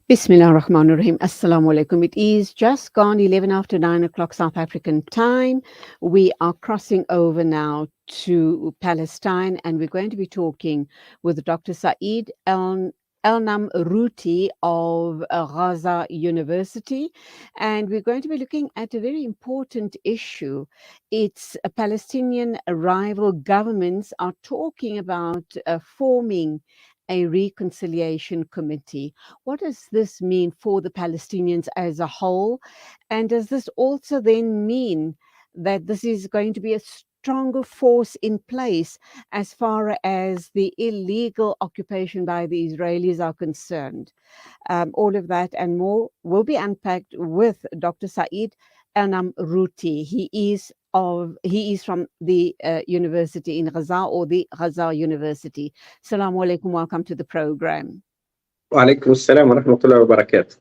Bismillah ar-Rahman ar-Rahim. Assalamu alaikum. It is just gone 11 after 9 o'clock South African time. We are crossing over now to Palestine, and we're going to be talking with Dr. Saeed Elnamrouti of Gaza University, and we're going to be looking at a very important issue. It's Palestinian rival governments are talking about forming a reconciliation committee. What does this mean for the Palestinians as a whole? And does this also then mean that this is going to be a stronger force in place as far as the illegal occupation by the Israelis are concerned? All of that and more will be unpacked with Dr. Saeed Elnamrouti. He is from the university in Gaza, or the Gaza University. Assalamu alaikum, welcome to the program. Wa alaikum assalam wa rahmatullahi wa barakatuh.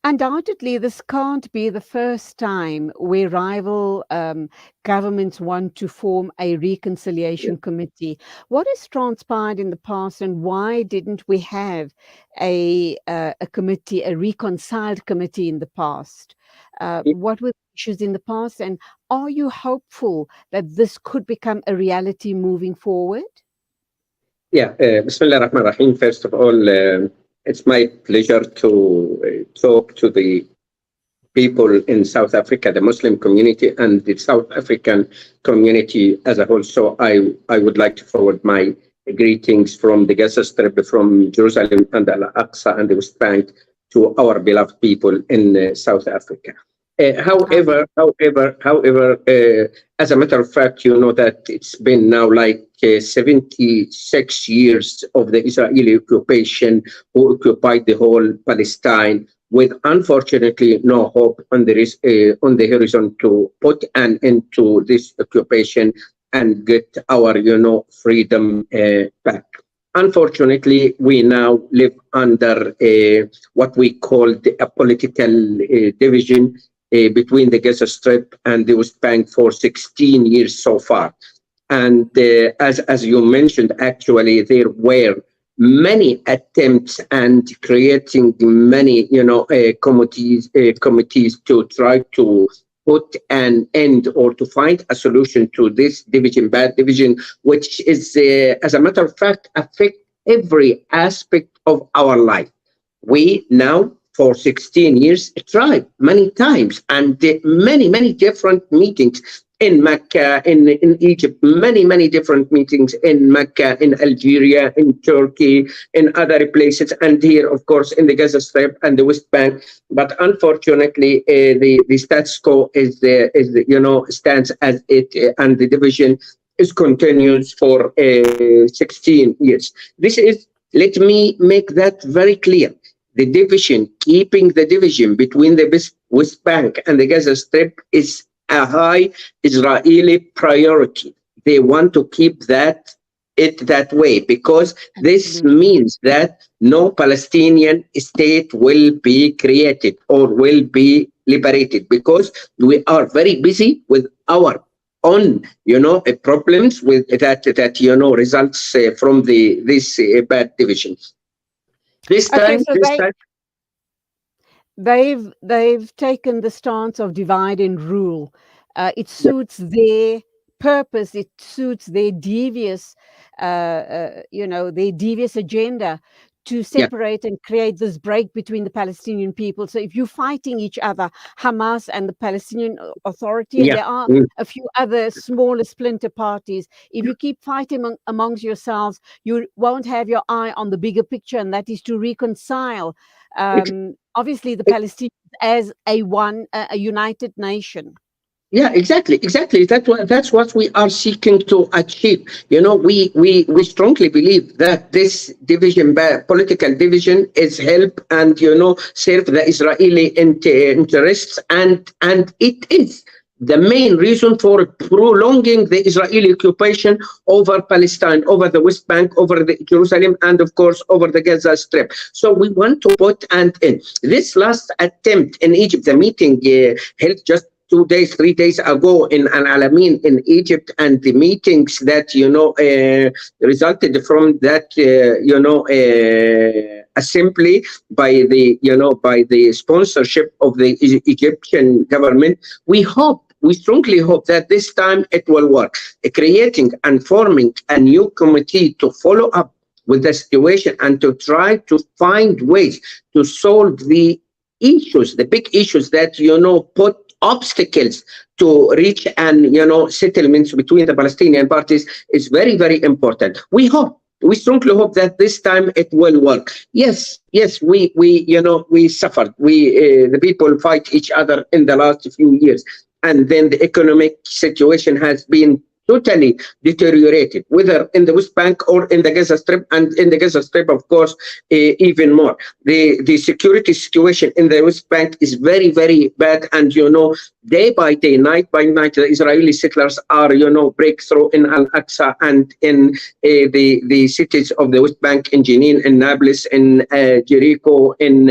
Undoubtedly, this can't be the first time where rival governments want to form a reconciliation committee. What has transpired in the past, and why didn't we have a committee, a reconciled committee in the past? What were the issues in the past, and are you hopeful that this could become a reality moving forward? Yeah, Bismillah ar-Rahman ar-Rahim. First of all, it's my pleasure to talk to the people in South Africa, the Muslim community and the South African community as a whole. So I would like to forward my greetings from the Gaza Strip, from Jerusalem and Al-Aqsa and the West Bank to our beloved people in South Africa. However, as a matter of fact, you know that it's been now like 76 years of the Israeli occupation, who occupied the whole Palestine, with unfortunately no hope on the horizon to put an end to this occupation and get our, freedom back. Unfortunately, we now live under what we call a political division between the Gaza Strip and the West Bank for 16 years so far. And as you mentioned, actually, there were many attempts and creating many, committees to try to put an end or to find a solution to this bad division, which is, as a matter of fact, affect every aspect of our life. We now, for 16 years, tried many times and many different meetings in Mecca, in Egypt, many different meetings in Mecca, in Algeria, in Turkey, in other places, and here, of course, in the Gaza Strip and the West Bank. But unfortunately, the status quo stands as it, and the division continues for 16 years. Let me make that very clear. The division, keeping the division between the West Bank and the Gaza Strip is a high Israeli priority. They want to keep it that way, because this means that no Palestinian state will be created or will be liberated, because we are very busy with our own, problems with that results from this bad division. They've taken the stance of divide and rule. It suits their purpose. It suits their devious, their devious agenda to separate and create this break between the Palestinian people. So if you're fighting each other, Hamas and the Palestinian Authority, and there are a few other smaller splinter parties, if you keep fighting amongst yourselves, you won't have your eye on the bigger picture, and that is to reconcile, obviously, the Palestinians as a united nation. Yeah, exactly. That's what we are seeking to achieve. We strongly believe that this division, political division, is help and serve the Israeli interests, and it is the main reason for prolonging the Israeli occupation over Palestine, over the West Bank, over the Jerusalem, and of course over the Gaza Strip. So we want to put an end. This last attempt in Egypt, the meeting held just 3 days ago in Al Alamein in Egypt, and the meetings that resulted from that assembly by the sponsorship of the Egyptian government. We strongly hope that this time it will work, creating and forming a new committee to follow up with the situation and to try to find ways to solve the issues, the big issues that, put obstacles to reach and, settlements between the Palestinian parties is very, very important. We strongly hope that this time it will work. Yes, we suffered. The people fight each other in the last few years. And then the economic situation has been totally deteriorated, whether in the West Bank or in the Gaza Strip, and in the Gaza Strip, of course, even more. The security situation in the West Bank is very, very bad, and day by day, night by night, the Israeli settlers are break through in Al-Aqsa and in the cities of the West Bank, in Jenin, in Nablus, in Jericho, in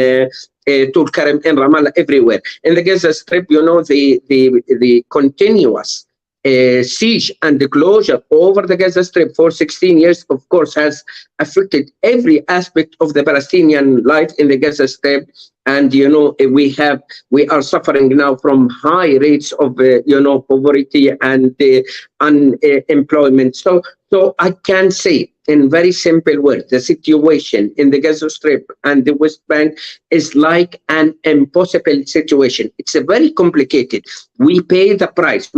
Tulkarem, in Ramallah, everywhere. In the Gaza Strip, the continuous siege and the closure over the Gaza Strip for 16 years, of course, has affected every aspect of the Palestinian life in the Gaza Strip. And we are suffering now from high rates of poverty and unemployment. So I can say, in very simple words, the situation in the Gaza Strip and the West Bank is like an impossible situation. It's a very complicated. We pay the price.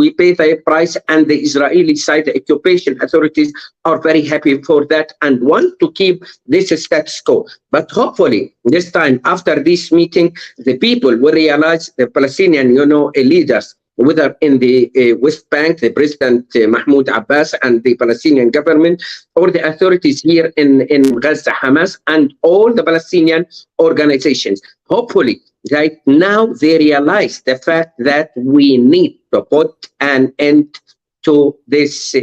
And the Israeli side, the occupation authorities, are very happy for that and want to keep this status quo. But hopefully, this time, after this meeting, the people will realize, the Palestinian, leaders, whether in the West Bank, the President Mahmoud Abbas and the Palestinian government, or the authorities here in Gaza, Hamas, and all the Palestinian organizations. Hopefully, right now, they realize the fact that we need to put an end to this,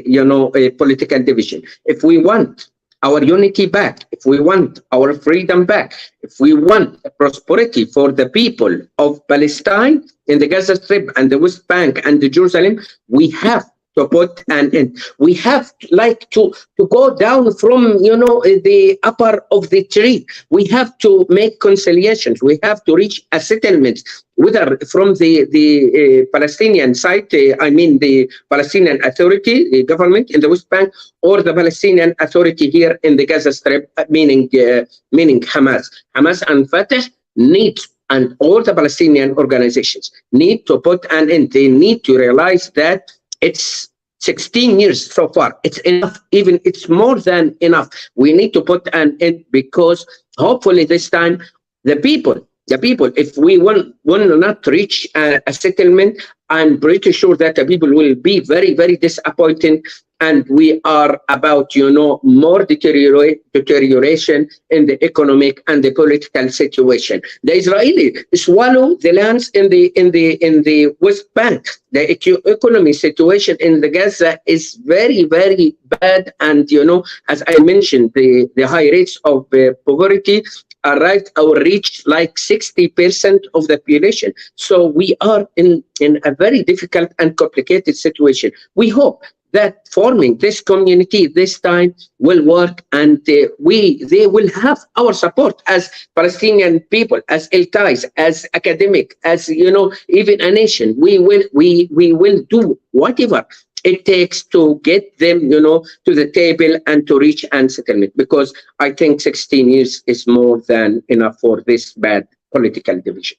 political division. If we want our unity back, if we want our freedom back, if we want prosperity for the people of Palestine in the Gaza Strip and the West Bank and the Jerusalem, we have to put an end. We have to go down from the upper of the tree. We have to make conciliations. We have to reach a settlement, whether from the Palestinian side, the Palestinian Authority, the government in the West Bank, or the Palestinian Authority here in the Gaza Strip, meaning Hamas. Hamas and Fatah need, and all the Palestinian organizations need to put an end. They need to realize that it's 16 years so far. It's enough. Even it's more than enough. We need to put an end, because hopefully this time the people, if we will not reach a settlement, I'm pretty sure that the people will be very, very disappointed, and we are about more deterioration in the economic and the political situation. The Israeli swallow the lands in the West Bank. The economic situation in the Gaza is very, very bad, and as I mentioned, the high rates of poverty arrived or reached like 60% of the population. So we are in a very difficult and complicated situation. We hope that forming this community this time will work, and they will have our support as Palestinian people, as Eltais, as academic, as even a nation. We will do whatever it takes to get them, to the table and to reach a settlement, because I think 16 years is more than enough for this bad political division.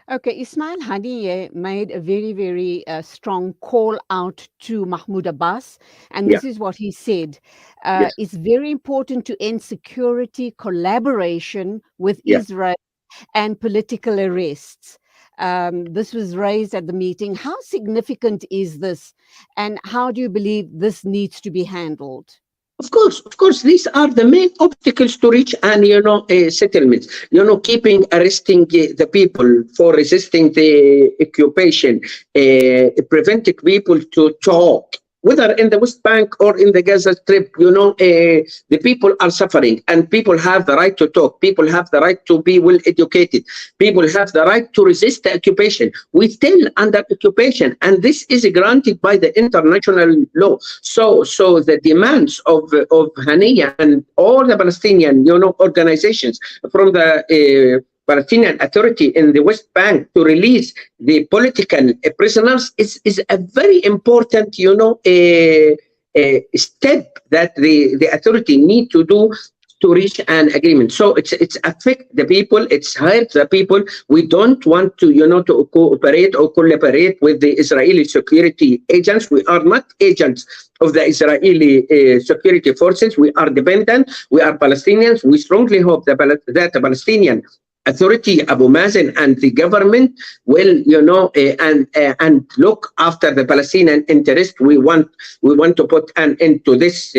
Okay, Ismail Haniyeh made a very, very strong call out to Mahmoud Abbas, and this is what he said. Yes. It's very important to end security collaboration with Israel and political arrests. This was raised at the meeting. How significant is this, and how do you believe this needs to be handled? Of course, these are the main obstacles to reach and a settlement. Keeping arresting the people for resisting the occupation, preventing people to talk, whether in the West Bank or in the Gaza Strip, the people are suffering, and people have the right to talk. People have the right to be well educated. People have the right to resist the occupation. We're still under occupation, and this is granted by the international law. So the demands of Hania and all the Palestinian, organizations from the Palestinian Authority in the West Bank to release the political prisoners is a very important, step that the authority need to do to reach an agreement. So it's affect the people, it's hurt the people. We don't want to, to cooperate or collaborate with the Israeli security agents. We are not agents of the Israeli security forces. We are dependent. We are Palestinians. We strongly hope that the Palestinian Authority, Abu Mazen, and the government will, and look after the Palestinian interest. We want to put an end to this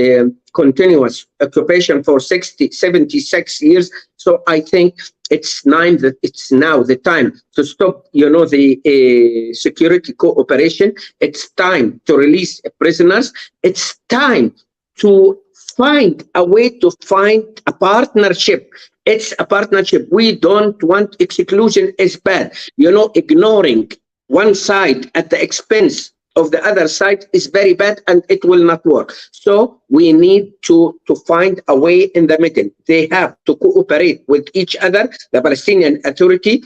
continuous occupation for 76 years. So I think it's now the time to stop, the security cooperation. It's time to release prisoners. It's time to find a way to find a partnership. It's a partnership. We don't want exclusion is bad. Ignoring one side at the expense of the other side is very bad, and it will not work. So we need to find a way in the middle. They have to cooperate with each other. The Palestinian Authority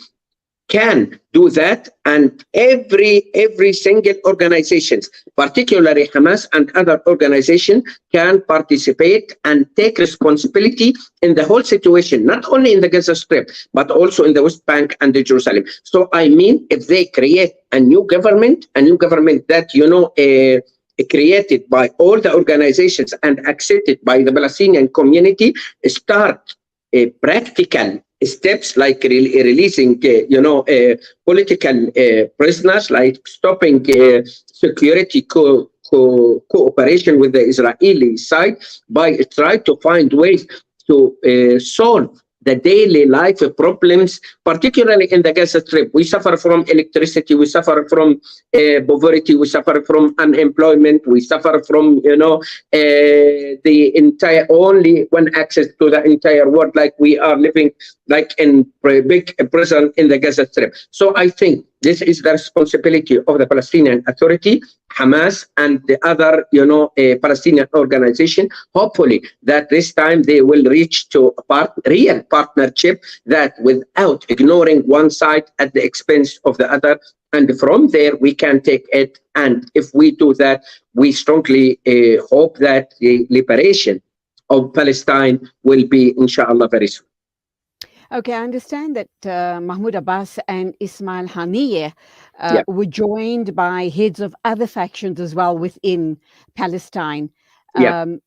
can do that, and every single organizations, particularly Hamas and other organizations, can participate and take responsibility in the whole situation, not only in the Gaza Strip, but also in the West Bank and the Jerusalem. So I mean, if they create a new government that, created by all the organizations and accepted by the Palestinian community, start a practical steps like releasing, political prisoners, like stopping security cooperation with the Israeli side, by try to find ways to solve the daily life problems, particularly in the Gaza Strip. We suffer from electricity, we suffer from poverty, we suffer from unemployment, we suffer from, the entire, only one access to the entire world, like we are living like in a big prison in the Gaza Strip. So I think this is the responsibility of the Palestinian Authority, Hamas, and the other, Palestinian organization. Hopefully that this time they will reach to a real partnership, that without ignoring one side at the expense of the other. And from there we can take it. And if we do that, we strongly hope that the liberation of Palestine will be, inshallah, very soon. Okay, I understand that Mahmoud Abbas and Ismail Haniyeh were joined by heads of other factions as well within Palestine.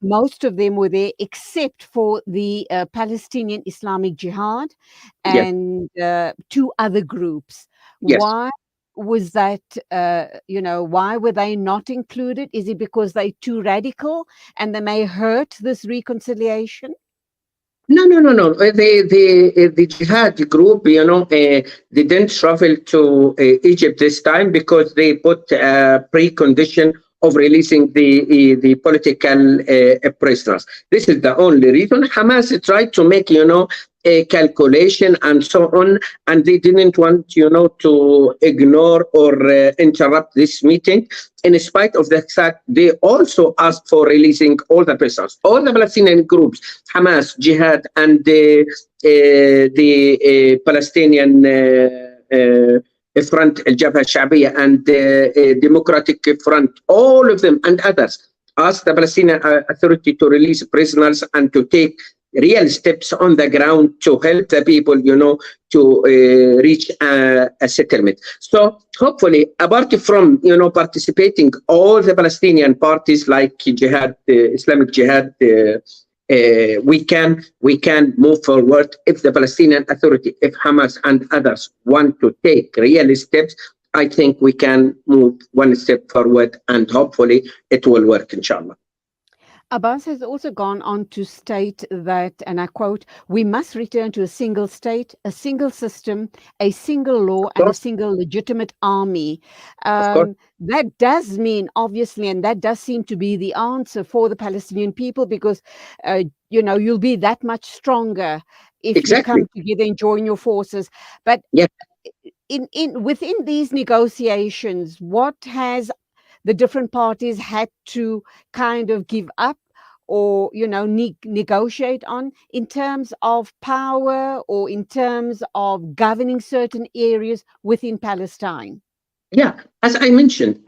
Most of them were there except for the Palestinian Islamic Jihad and two other groups. Why was that, why were they not included? Is it because they're too radical and they may hurt this reconciliation? No. The jihad group, they didn't travel to Egypt this time because they put a precondition of releasing the political prisoners. This is the only reason. Hamas tried to make, a calculation and so on, and they didn't want, to ignore or interrupt this meeting. In spite of the fact, they also asked for releasing all the prisoners. All the Palestinian groups, Hamas, Jihad, and the Palestinian Front, Al-Jabha Al-Sha'biyya, and Democratic Front, all of them and others, asked the Palestinian Authority to release prisoners and to take real steps on the ground to help the people, to reach a settlement. So hopefully, apart from, participating all the Palestinian parties like Jihad, Islamic Jihad, we can move forward if the Palestinian Authority, if Hamas and others want to take real steps. I think we can move one step forward, and hopefully it will work, inshallah. Abbas has also gone on to state that, and I quote, we must return to a single state, a single system, a single law, Of and a course, single legitimate army. of course. That does mean, obviously, and that does seem to be the answer for the Palestinian people, because, you'll be that much stronger if you Exactly. come together and join your forces. But Yeah. within these negotiations, what has the different parties had to kind of give up or negotiate on in terms of power or in terms of governing certain areas within Palestine? Yeah, as I mentioned,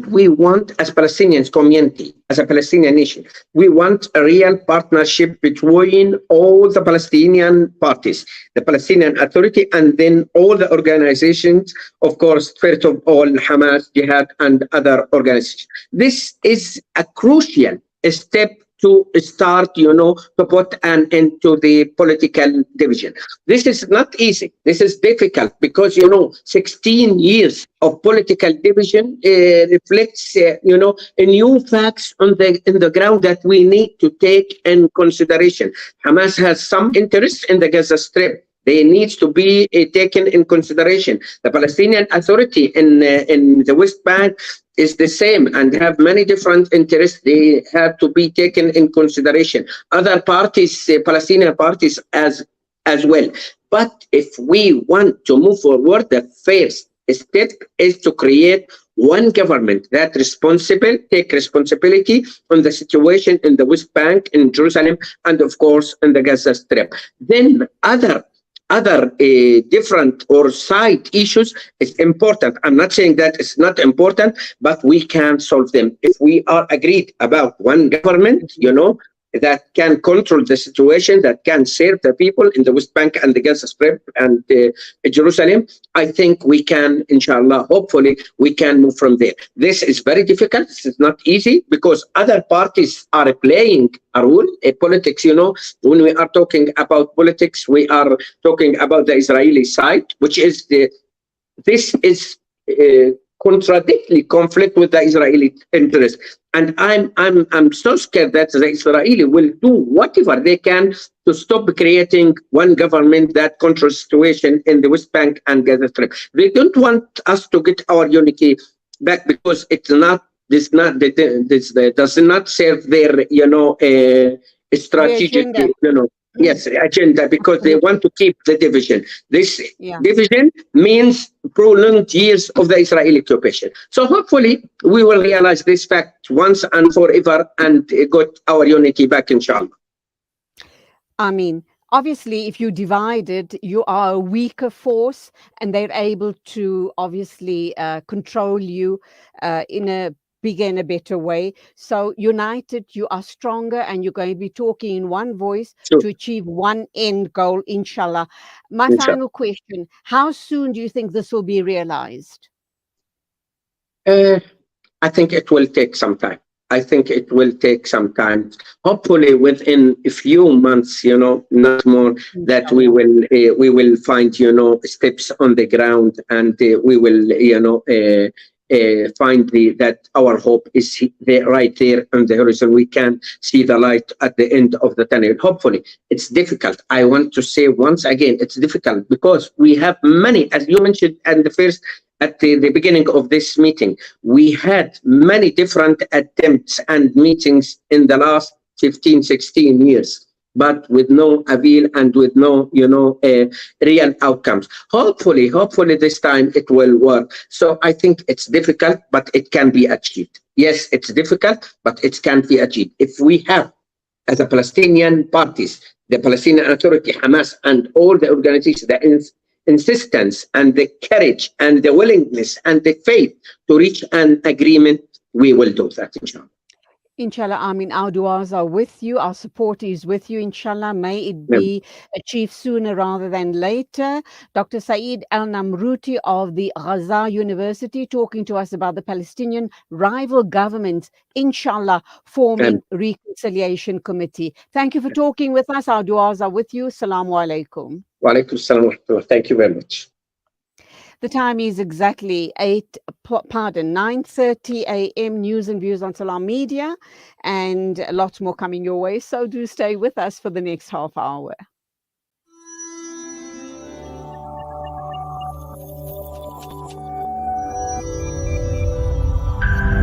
we want, as Palestinians community, as a Palestinian nation, we want a real partnership between all the Palestinian parties, the Palestinian Authority, and then all the organizations, of course, first of all, Hamas, Jihad, and other organizations. This is a crucial step to start, to put an end to the political division. This is not easy. This is difficult because 16 years of political division reflects new facts on the in the ground that we need to take in consideration. Hamas has some interest in the Gaza Strip. They need to be taken in consideration. The Palestinian Authority in the West Bank is the same and have many different interests. They have to be taken in consideration. Other parties, Palestinian parties, as well. But if we want to move forward, the first step is to create one government that take responsibility on the situation in the West Bank, in Jerusalem, and of course in the Gaza Strip. Then other different or side issues is important. I'm not saying that it's not important, but we can solve them if we are agreed about one government, that can control the situation, that can serve the people in the West Bank and the Gaza Strip and Jerusalem. I think we can, inshallah, hopefully, we can move from there. This is very difficult. This is not easy because other parties are playing a role. Politics, when we are talking about politics, we are talking about the Israeli side, which is this is contradictory conflict with the Israeli interest. And I'm so scared that the Israeli will do whatever they can to stop creating one government that controls the situation in the West Bank and Gaza Strip. They don't want us to get our unity back because it's not this does not serve their The strategic agenda. yes, agenda, because they want to keep the division. This Yeah. division means prolonged years of the Israeli occupation. So hopefully we will realize this fact once and forever and got our unity back, inshallah. I mean, obviously, if you divide it, you are a weaker force, and they're able to obviously control you in a bigger and a better way. So, united, you are stronger, and you're going to be talking in one voice So, to achieve one end goal, inshallah. My inshallah. final question: how soon do you think this will be realized? Uh, I think it will take some time. I think it will take some time. Hopefully, within a few months, not more, that we Inshallah. will find steps on the ground, and we will find that our hope is there, right there on the horizon. We can see the light at the end of the tunnel. Hopefully, it's difficult. I want to say once again, it's difficult because we have many, as you mentioned, and at the beginning of this meeting, we had many different attempts and meetings in the last 15, 16 years, but with no avail and with no, real outcomes. Hopefully this time it will work. So I think it's difficult, but it can be achieved. Yes, it's difficult, but it can be achieved. If we have, as a Palestinian parties, the Palestinian Authority, Hamas, and all the organizations, the insistence and the courage and the willingness and the faith to reach an agreement, we will do that, inshallah. Inshallah, Amin. Our du'as are with you. Our support is with you, inshallah. May it Yeah. be achieved sooner rather than later. Dr. Saeed Elnamrouti of the Gaza University talking to us about the Palestinian rival governments, inshallah, forming reconciliation committee. Thank you for talking with us. Our du'as are with you. Assalamu alaikum. Wa alaikum salam wa rahmatullah. Thank you very much. The time is exactly 9:30 a.m. News and views on Salam Media, and lots more coming your way. So do stay with us for the next half hour.